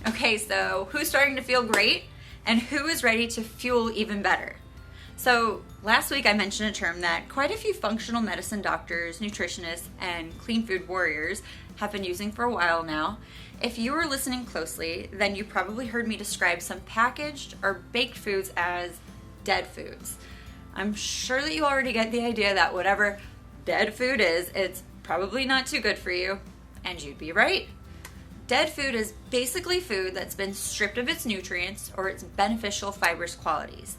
Okay, so who's starting to feel great and who is ready to fuel even better? So last week I mentioned a term that quite a few functional medicine doctors, nutritionists, and clean food warriors have been using for a while now. If you were listening closely, then you probably heard me describe some packaged or baked foods as dead foods. I'm sure that you already get the idea that whatever dead food is, it's probably not too good for you, and you'd be right. Dead food is basically food that's been stripped of its nutrients or its beneficial fibrous qualities.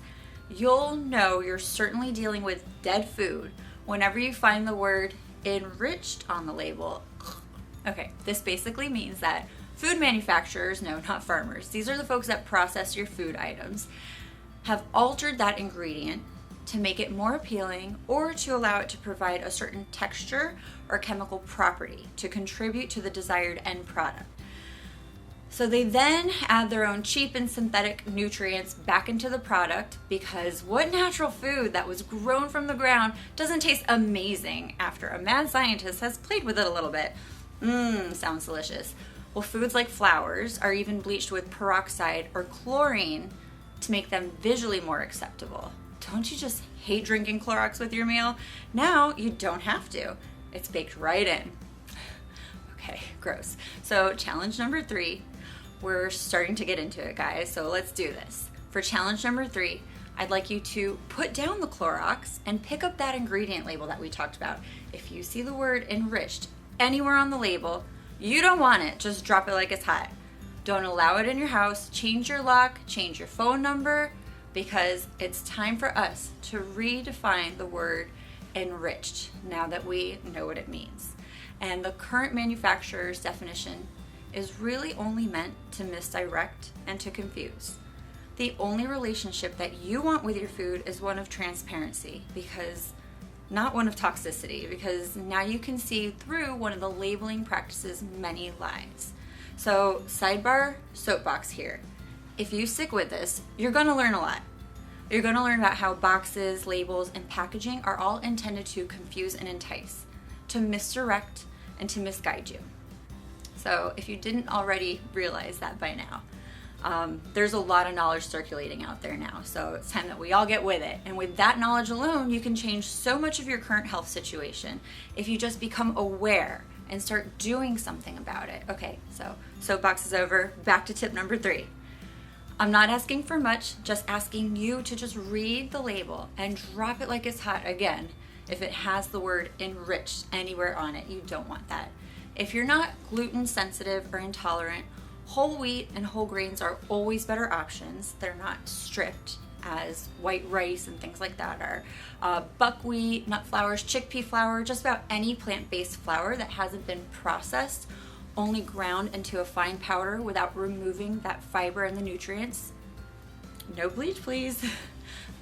You'll know you're certainly dealing with dead food whenever you find the word enriched on the label. Okay, this basically means that food manufacturers, no, not farmers, these are the folks that process your food items, have altered that ingredient to make it more appealing or to allow it to provide a certain texture or chemical property to contribute to the desired end product. So they then add their own cheap and synthetic nutrients back into the product, because what natural food that was grown from the ground doesn't taste amazing after a mad scientist has played with it a little bit? Sounds delicious. Well, foods like flours are even bleached with peroxide or chlorine to make them visually more acceptable. Don't you just hate drinking Clorox with your meal? Now you don't have to. It's baked right in. Okay, gross. So challenge number 3, we're starting to get into it, guys, so let's do this. For challenge number 3, I'd like you to put down the Clorox and pick up that ingredient label that we talked about. If you see the word enriched anywhere on the label, you don't want it, just drop it like it's hot. Don't allow it in your house. Change your lock, change your phone number, because it's time for us to redefine the word enriched now that we know what it means. And the current manufacturer's definition is really only meant to misdirect and to confuse. The only relationship that you want with your food is one of transparency, because not one of toxicity, because now you can see through one of the labeling practices' many lies. So sidebar, soapbox here. If you stick with this, you're going to learn a lot. You're going to learn about how boxes, labels, and packaging are all intended to confuse and entice, to misdirect, and to misguide you. So if you didn't already realize that by now, there's a lot of knowledge circulating out there now, so it's time that we all get with it. And with that knowledge alone, you can change so much of your current health situation if you just become aware and start doing something about it. Okay, so soapbox is over. Back to tip number 3. I'm not asking for much, just asking you to just read the label and drop it like it's hot again. If it has the word enriched anywhere on it, you don't want that. If you're not gluten sensitive or intolerant, whole wheat and whole grains are always better options. They're not stripped as white rice and things like that are. Buckwheat, nut flours, chickpea flour, just about any plant-based flour that hasn't been processed, only ground into a fine powder without removing that fiber and the nutrients. No bleach, please.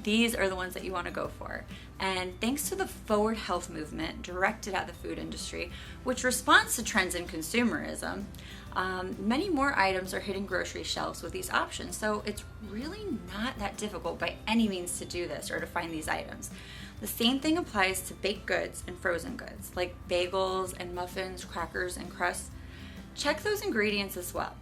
These are the ones that you want to go for. And thanks to the forward health movement directed at the food industry, which responds to trends in consumerism, many more items are hitting grocery shelves with these options. So it's really not that difficult by any means to do this or to find these items. The same thing applies to baked goods and frozen goods, like bagels and muffins, crackers and crusts. Check those ingredients as well.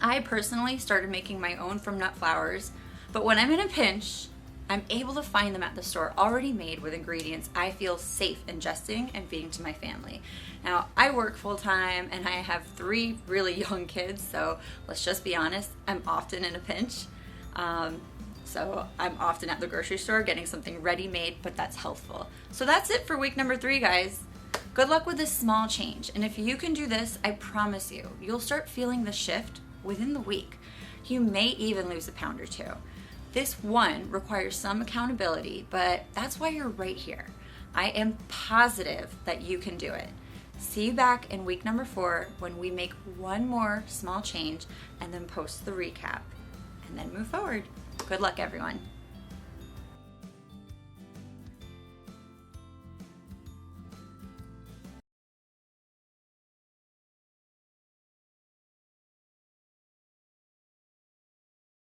I personally started making my own from nut flours, but when I'm in a pinch, I'm able to find them at the store already made with ingredients I feel safe ingesting and feeding to my family. Now, I work full-time and I have 3 really young kids, so let's just be honest, I'm often in a pinch. So I'm often at the grocery store getting something ready-made, but that's healthful. So that's it for week number 3, guys. Good luck with this small change, and if you can do this, I promise you, you'll start feeling the shift within the week. You may even lose a pound or 2. This one requires some accountability, but that's why you're right here. I am positive that you can do it. See you back in week number 4 when we make one more small change and then post the recap and then move forward. Good luck, everyone.